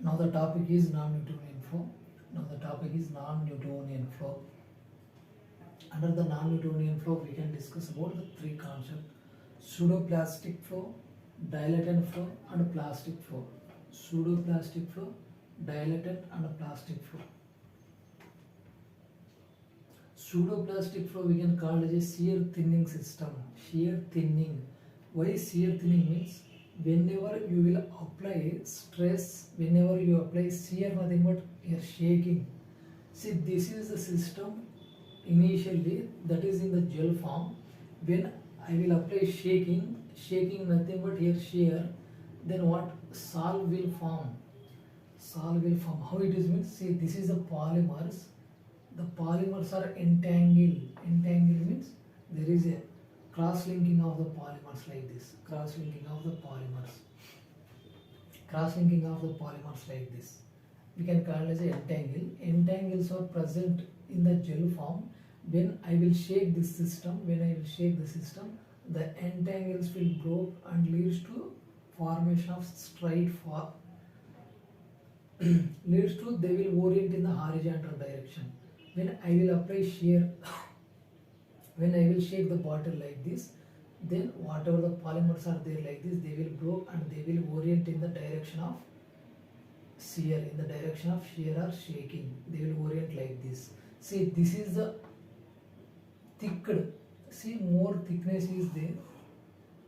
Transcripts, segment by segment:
Now the topic is non-Newtonian flow. Under the non-Newtonian flow, we can discuss about the three concepts: pseudoplastic flow, dilatant flow, and plastic flow. Pseudoplastic flow, dilatant, and plastic flow. Pseudoplastic flow we can call as a shear thinning system. Shear thinning. Why shear thinning means? Whenever you will apply stress, whenever you apply shear, nothing but you are shaking. See, this is the system initially that is in the gel form. When I will apply shaking nothing but here shear, then what? Solve will form. How it is means? See, this is the polymers. The polymers are entangled. Entangled means there is a cross-linking of the polymers like this. Cross-linking of the polymers like this. We can call it as a entangle. Entangles are present in the gel form. When I will shake this system, the entangles will grow and leads to formation of straight form. Leads to they will orient in the horizontal direction. When I will apply shear, when I will shake the bottle like this, then whatever the polymers are there like this, they will grow and they will orient in the direction of shear, or shaking. They will orient like this. See, this is the thicked. See, more thickness is there,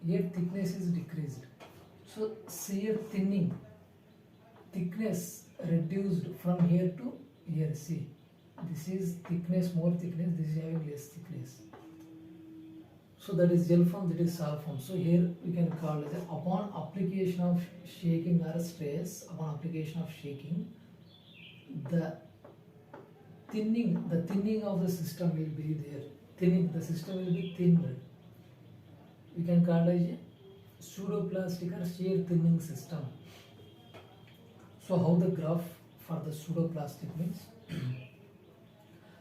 yet thickness is decreased. So shear thinning, thickness reduced from here to here. See, this is thickness, more thickness, this is having less thickness. So that is gel form, that is solid form. So here we can call it upon application of shaking or stress, the thinning of the system will be there. The system will be thinned. We can call it a pseudoplastic or shear thinning system. So how the graph for the pseudoplastic means?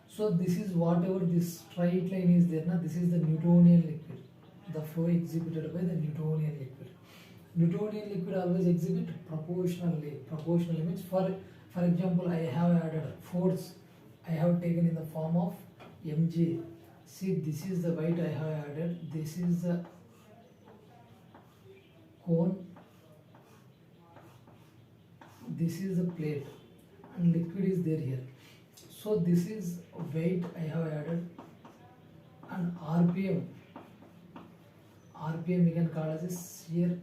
So this is whatever this straight line is there, this is the Newtonian liquid. The flow exhibited by the Newtonian liquid. Newtonian liquid always exhibit proportionally. Proportionally means, for example, I have added force. I have taken in the form of mg. See, this is the weight I have added. This is the cone. This is the plate, and liquid is there here. So this is weight I have added, and RPM we can call as a shear.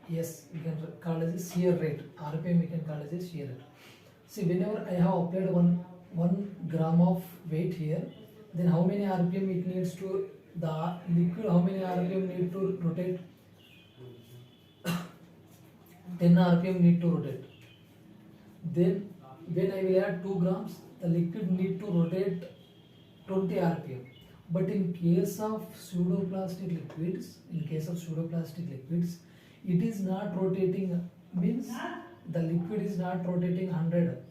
Yes, we can call as a shear rate. RPM we can call as a shear rate. See, whenever I have applied 1 gram of weight here, then how many RPM it needs to, the liquid, how many RPM need to rotate? 10 RPM need to rotate. Then when I will add 2 grams, the liquid need to rotate 20 RPM. But in case of pseudoplastic liquids, it is not rotating, means the liquid is not rotating 100.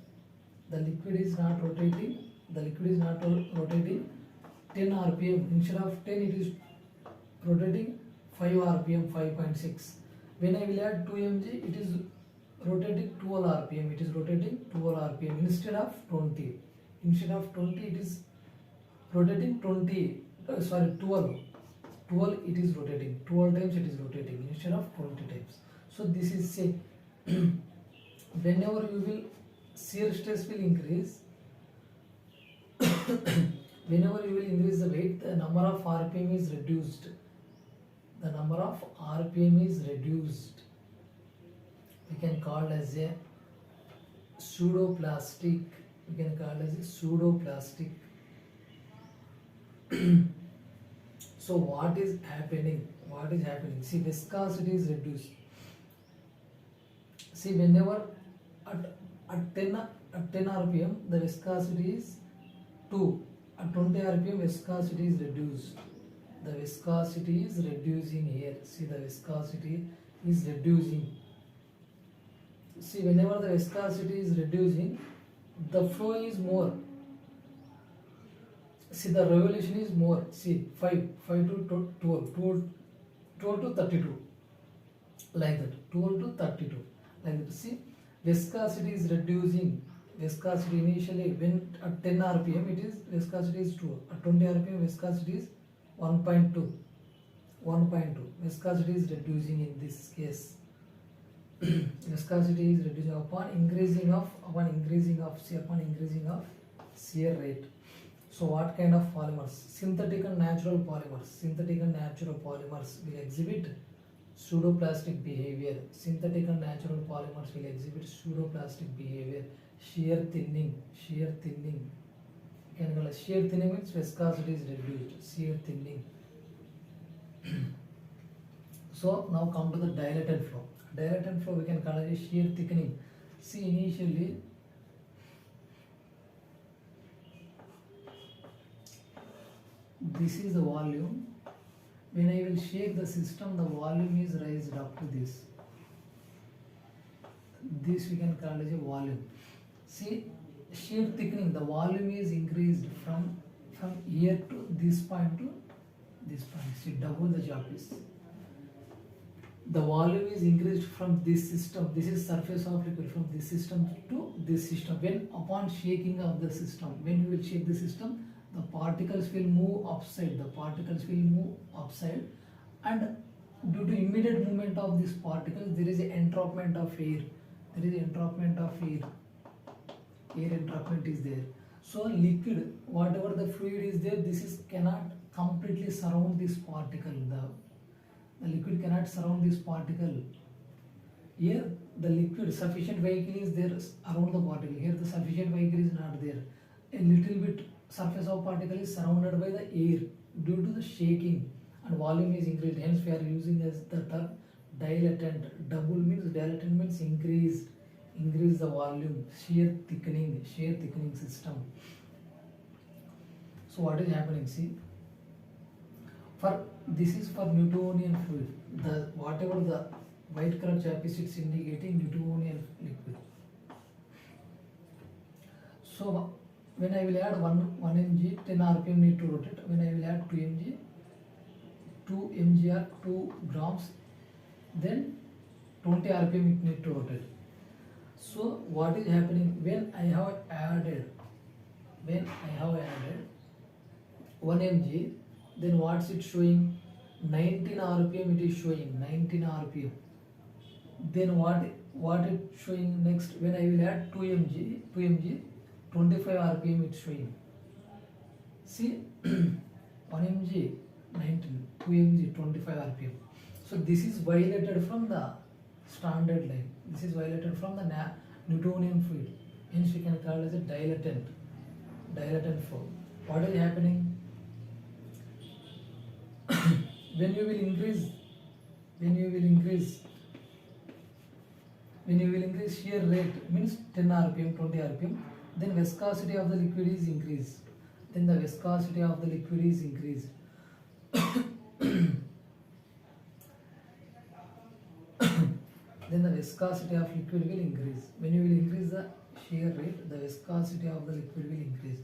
The liquid is not rotating 10 RPM. Instead of 10, it is rotating 5 RPM, 5.6. When I will add 2 mg, it is rotating 12 RPM. Instead of 20. It is rotating 12 it is rotating. 12 times it is rotating instead of 20 times. So this is say whenever you will, shear stress will increase. Whenever you will increase the weight, the number of RPM is reduced. We can call as a pseudoplastic. So what is happening? See, viscosity is reduced. See, whenever at 10 RPM the viscosity is 2. At 20 RPM viscosity is reduced. The viscosity is reducing here. See, the viscosity is reducing. See, whenever the viscosity is reducing, the flow is more. See, the revolution is more. See, 5 to 12 to 32, like that. 12 to 32, like that. See, Viscosity is reducing. Viscosity initially when at 10 rpm it is viscosity is 2. At 20 rpm viscosity is 1.2. 1.2. Viscosity is reducing in this case. Viscosity is reducing upon increasing of shear rate. So what kind of polymers? Synthetic and natural polymers. Synthetic and natural polymers will exhibit pseudoplastic behavior. Synthetic and natural polymers will exhibit pseudoplastic behavior. Shear thinning. Shear thinning means viscosity is reduced. Shear thinning. So now come to the dilatant flow. Dilatant flow we can call it shear thickening. See, initially this is the volume. When I will shake the system, the volume is raised up to this. This we can call as a volume. See, shear thickening, the volume is increased from here to this point to this point. See, double the job is. The volume is increased from this system. This is surface of liquid, from this system to this system. When upon shaking of the system, when you will shake the system, the particles will move upside. And due to immediate movement of these particles, there is an entrapment of air. Air entrapment is there. So liquid, whatever the fluid is there, cannot completely surround this particle. The liquid cannot surround this particle. Here the liquid, sufficient vehicle is there around the particle. Here the sufficient vehicle is not there. A little bit surface of particle is surrounded by the air due to the shaking, and volume is increased. Hence we are using as the term dilatant. Dilatant means increase the volume. Shear thickening system. So what is happening? See, this is for Newtonian fluid. Whatever the white color chap is, it's indicating Newtonian liquid. So when I will add 1 mg, 10 rpm need to rotate. When I will add 2 mg or 2 grams, then 20 rpm it need to rotate. So what is happening when I have added 1 mg, then what's it showing? 19 rpm it is showing, 19 rpm. Then what it showing next? When I will add 2 mg, 25 rpm it's showing. See, 1 mg 19, 2 mg 25 rpm. So this is violated from the standard line. This is violated from the Newtonian fluid. Hence we can call it as a dilatant flow. What is happening? When you will increase shear rate, means 10 rpm, 20 rpm, then viscosity of the liquid is increased. Then the viscosity of the liquid is increased. Then the viscosity of liquid will increase. When you will increase the shear rate, the viscosity of the liquid will increase.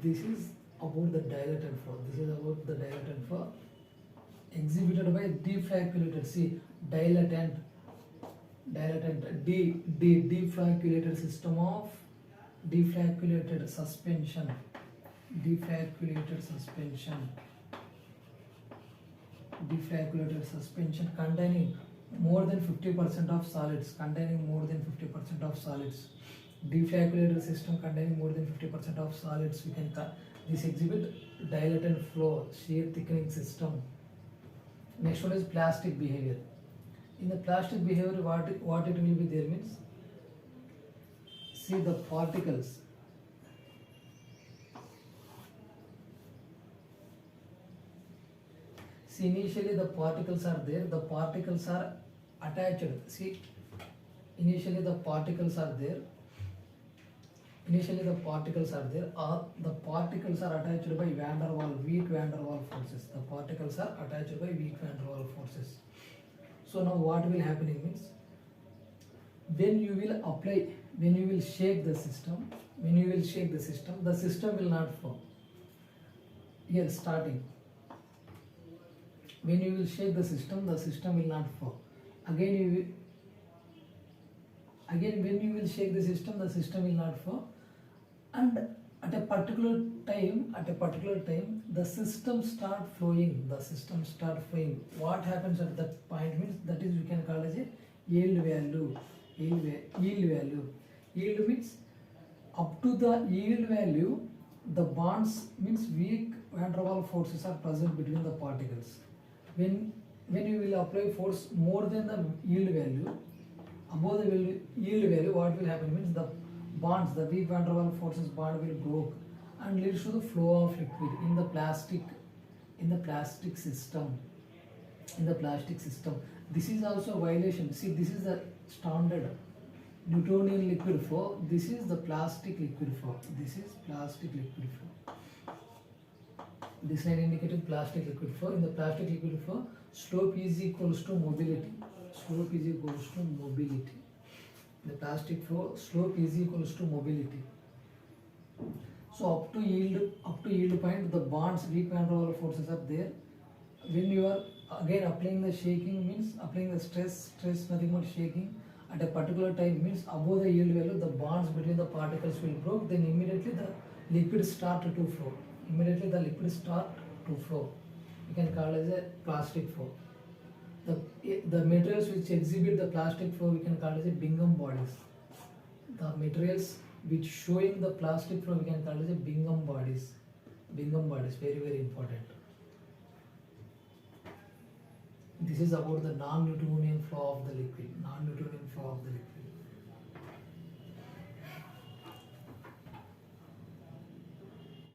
This is about the dilatant flow. Exhibited by deflacculated. See, dilatant, deflacculated system of deflacculated suspension containing more than 50% of solids. Deflacculated system containing more than 50% of solids, we can this exhibit dilatant flow, shear thickening system. Next one is plastic behavior. In the plastic behavior, what it will be there means, see the particles. See, initially the particles are there, the particles are attached. See, initially the particles are there, or the particles are attached by weak van der Waals forces. So now what will happening means, when you will apply, when you will shake the system, the system will not flow. Here starting, when you will shake the system will not flow. Again when you will shake the system will not flow. And at a particular time the system start flowing. What happens at that point means, that is we can call as a yield value. Yield means up to the yield value, the bonds means weak van der Waals forces are present between the particles. When you will apply force more than the yield value, above the yield value, what will happen means, the bonds, the weak van der Waals forces bond will broke and leads to the flow of liquid in the plastic system. This is also a violation. See, this is the standard Newtonian liquid flow. This is the plastic liquid flow. This line indicating plastic liquid flow. In the plastic liquid flow, slope is equals to mobility. The plastic flow, slope is equals to mobility. So up to yield point, the bonds, weak van der Waals forces are there. When you are again applying the shaking, means applying the stress nothing but shaking at a particular time, means above the yield value, the bonds between the particles will broke. Then immediately the liquid start to flow. You can call as a plastic flow. The materials which exhibit the plastic flow we can call as a Bingham bodies. The materials which showing the plastic flow we can call as a Bingham bodies. Very, very important. This is about the non-Newtonian flow of the liquid.